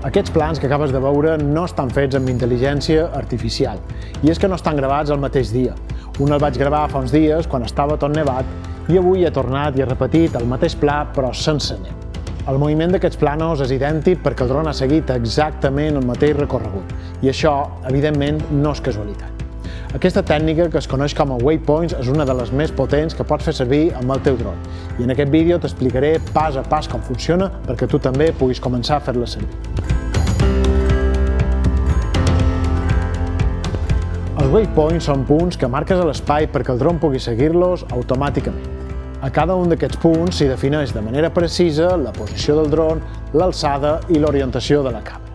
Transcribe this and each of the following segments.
Aquests plans que acabes de veure no estan fets amb intel·ligència artificial, i és que no estan gravats el mateix dia. Un el vaig gravar fa uns dies, quan estava tot nevat, i avui he tornat i he repetit el mateix pla, però sense neu. El moviment d'aquests plànols és idèntic perquè el dron ha seguit exactament el mateix recorregut, i això, evidentment, no és casualitat. Aquesta tècnica, que es coneix com a waypoints, és una de les més potents que pots fer servir amb el teu dron. I en aquest vídeo t'explicaré pas a pas com funciona perquè tu també puguis començar a fer-la servir. Els waypoints són punts que marques a l'espai perquè el dron pugui seguir-los automàticament. A cada un d'aquests punts s'hi defineix de manera precisa la posició del dron, l'alçada i l'orientació de la càmera.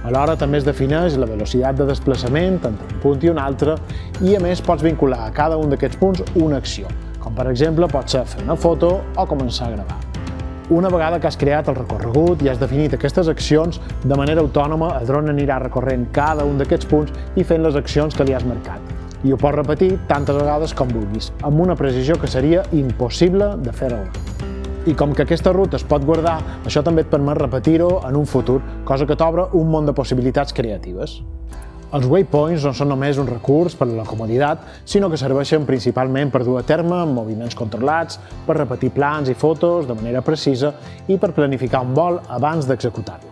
Alhora també es defineix la velocitat de desplaçament entre un punt i un altre i a més pots vincular a cada un d'aquests punts una acció, com per exemple pot ser fer una foto o començar a gravar. Una vegada que has creat el recorregut i has definit aquestes accions, de manera autònoma el dron anirà recorrent cada un d'aquests punts i fent les accions que li has marcat. I ho pots repetir tantes vegades com vulguis, amb una precisió que seria impossible de fer alhora. I com que aquesta ruta es pot guardar, això també et permet repetir-ho en un futur, cosa que t'obre un món de possibilitats creatives. Els waypoints no són només un recurs per a la comoditat, sinó que serveixen principalment per dur a terme moviments controlats, per repetir plans i fotos de manera precisa i per planificar un vol abans d'executar-lo.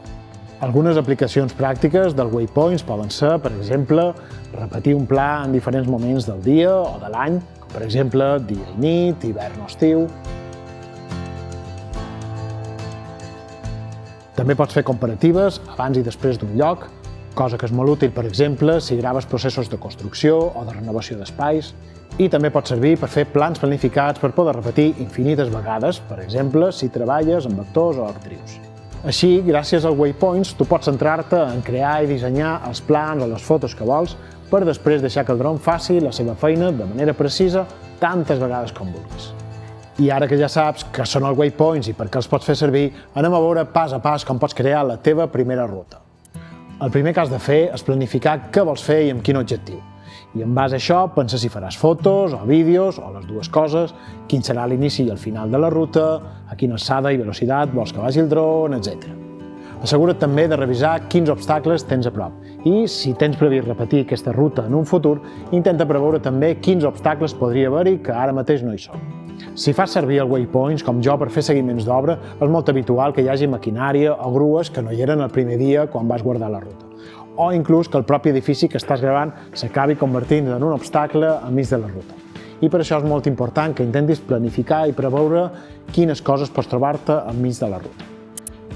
Algunes aplicacions pràctiques dels waypoints poden ser, per exemple, repetir un pla en diferents moments del dia o de l'any, com per exemple dia i nit, hivern o estiu. També pots fer comparatives abans i després d'un lloc, cosa que és molt útil, per exemple, si graves processos de construcció o de renovació d'espais. I també pot servir per fer plans planificats per poder repetir infinites vegades, per exemple, si treballes amb actors o actrius. Així, gràcies als waypoints, tu pots centrar-te en crear i dissenyar els plans o les fotos que vols per després deixar que el dron faci la seva feina de manera precisa tantes vegades com vulguis. I ara que ja saps què són els waypoints i per què els pots fer servir, anem a veure pas a pas com pots crear la teva primera ruta. El primer que has de fer és planificar què vols fer i amb quin objectiu. I en base a això, pensa si faràs fotos o vídeos, o les dues coses, quin serà l'inici i el final de la ruta, a quina alçada i velocitat vols que vagi el dron, etc. Assegura't també de revisar quins obstacles tens a prop i, si tens previst repetir aquesta ruta en un futur, intenta preveure també quins obstacles podria haver-hi que ara mateix no hi són. Si fas servir el waypoints, com jo, per fer seguiments d'obra, és molt habitual que hi hagi maquinària o grues que no hi eren el primer dia quan vas guardar la ruta. O inclús que el propi edifici que estàs gravant s'acabi convertint en un obstacle enmig de la ruta. I per això és molt important que intentis planificar i preveure quines coses pots trobar-te enmig de la ruta.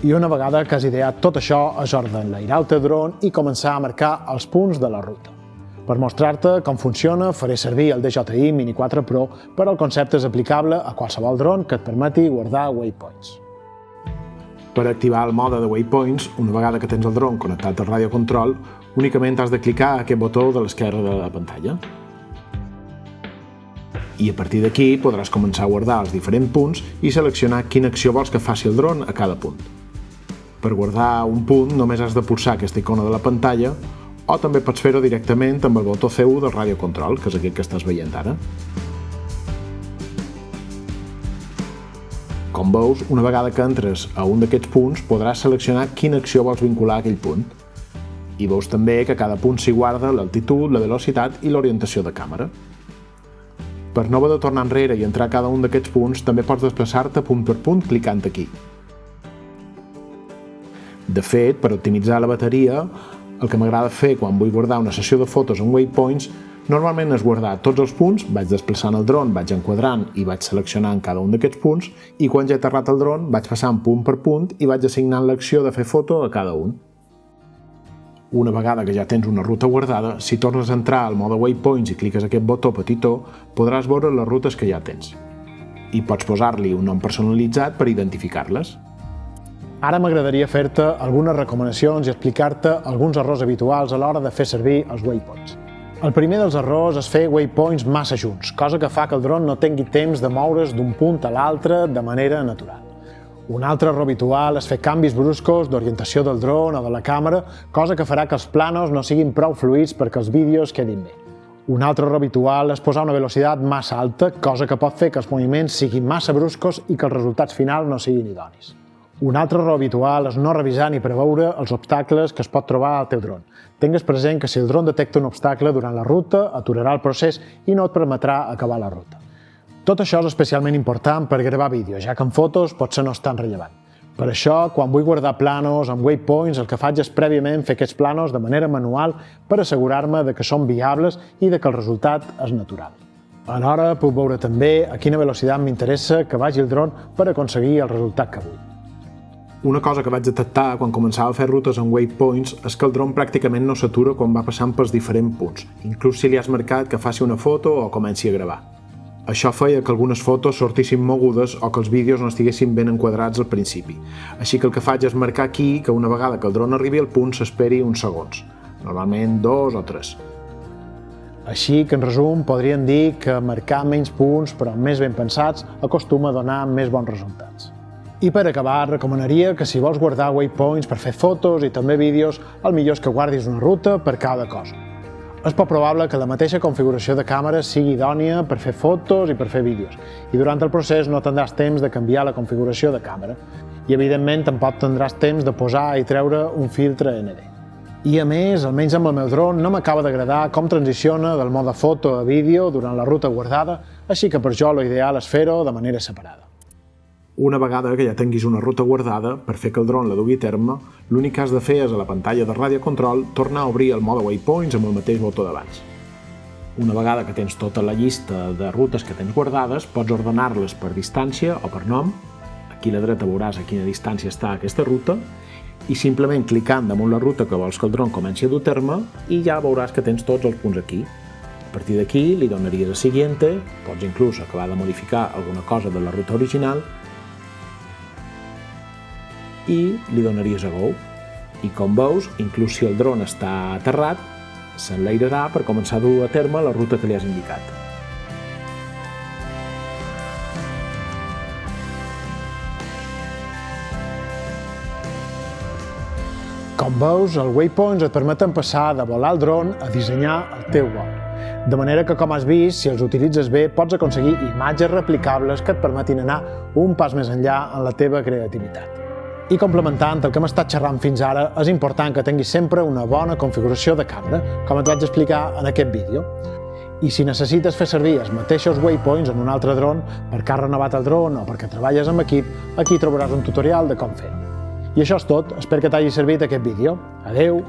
I una vegada que has ideat tot això, és hora d'enlairar el teu dron i començar a marcar els punts de la ruta. Per mostrar-te com funciona, faré servir el DJI Mini 4 Pro, però el concepte és aplicable a qualsevol dron que et permeti guardar waypoints. Per activar el mode de waypoints, una vegada que tens el dron connectat al radiocontrol, únicament has de clicar a aquest botó de l'esquerra de la pantalla. I a partir d'aquí podràs començar a guardar els diferents punts i seleccionar quina acció vols que faci el dron a cada punt. Per guardar un punt només has de pulsar aquesta icona de la pantalla o també pots fer-ho directament amb el botó C1 del radiocontrol, que és aquest que estàs veient ara. Com veus, una vegada que entres a un d'aquests punts, podràs seleccionar quina acció vols vincular a aquell punt. I veus també que a cada punt s'hi guarda l'altitud, la velocitat i l'orientació de càmera. Per no haver de tornar enrere i entrar a cada un d'aquests punts, també pots desplaçar-te punt per punt clicant aquí. De fet, per optimitzar la bateria, el que m'agrada fer quan vull guardar una sessió de fotos en waypoints normalment és guardar tots els punts, vaig desplaçant el dron, vaig enquadrant i vaig seleccionant cada un d'aquests punts i quan ja he aterrat el dron vaig passant punt per punt i vaig assignant l'acció de fer foto a cada un. Una vegada que ja tens una ruta guardada, si tornes a entrar al mode waypoints i cliques aquest botó petitó, podràs veure les rutes que ja tens. I pots posar-li un nom personalitzat per identificar-les. Ara m'agradaria fer-te algunes recomanacions i explicar-te alguns errors habituals a l'hora de fer servir els waypoints. El primer dels errors és fer waypoints massa junts, cosa que fa que el dron no tingui temps de moure's d'un punt a l'altre de manera natural. Un altre error habitual és fer canvis bruscos d'orientació del dron o de la càmera, cosa que farà que els planos no siguin prou fluïts perquè els vídeos quedin bé. Un altre error habitual és posar una velocitat massa alta, cosa que pot fer que els moviments siguin massa bruscos i que els resultats finals no siguin idonis. Un altre error habitual és no revisar ni preveure els obstacles que es pot trobar al teu dron. Tingues present que si el dron detecta un obstacle durant la ruta, aturarà el procés i no et permetrà acabar la ruta. Tot això és especialment important per gravar vídeo, ja que en fotos potser no és tan rellevant. Per això, quan vull guardar planos amb waypoints, el que faig és prèviament fer aquests planos de manera manual per assegurar-me de que són viables i de que el resultat és natural. Alhora, puc veure també a quina velocitat m'interessa que vagi el dron per aconseguir el resultat que vull. Una cosa que vaig detectar quan començava a fer rutes amb waypoints és que el dron pràcticament no s'atura quan va passant pels diferents punts, inclús si li has marcat que faci una foto o comenci a gravar. Això feia que algunes fotos sortissin mogudes o que els vídeos no estiguessin ben enquadrats al principi. Així que el que faig és marcar aquí que una vegada que el dron arribi al punt s'esperi uns segons, normalment 2 o 3. Així que en resum podríem dir que marcar menys punts però més ben pensats acostuma a donar més bons resultats. I per acabar, recomanaria que si vols guardar waypoints per fer fotos i també vídeos, el millor és que guardis una ruta per cada cosa. És poc probable que la mateixa configuració de càmera sigui idònia per fer fotos i per fer vídeos, i durant el procés no tindràs temps de canviar la configuració de càmera, i evidentment tampoc tindràs temps de posar i treure un filtre ND. I a més, almenys amb el meu dron, no m'acaba d'agradar com transiciona del mode foto a vídeo durant la ruta guardada, així que per jo l'ideal és fer-ho de manera separada. Una vegada que ja tinguis una ruta guardada, per fer que el dron la dugui a terme, l'únic que has de fer és a la pantalla de ràdio control tornar a obrir el mode waypoints amb el mateix botó d'abans. Una vegada que tens tota la llista de rutes que tens guardades, pots ordenar-les per distància o per nom. Aquí a la dreta veuràs a quina distància està aquesta ruta i simplement clicant damunt la ruta que vols que el dron comenci a dur a terme i ja veuràs que tens tots els punts aquí. A partir d'aquí li donaries a Siguiente, pots inclús acabar de modificar alguna cosa de la ruta original i li donaries a Go. I com veus, inclús si el dron està aterrat, s'enlairarà per començar a dur a terme la ruta que li has indicat. Com veus, els waypoints et permeten passar de volar el dron a dissenyar el teu vol. De manera que, com has vist, si els utilitzes bé, pots aconseguir imatges replicables que et permetin anar un pas més enllà en la teva creativitat. I complementant el que hem estat xerrant fins ara, és important que tinguis sempre una bona configuració de càmera, com et vaig explicar en aquest vídeo. I si necessites fer servir els mateixos waypoints en un altre dron perquè has renovat el dron o perquè treballes amb equip, aquí trobaràs un tutorial de com fer-ho. I això és tot, espero que t'hagi servit aquest vídeo. Adeu!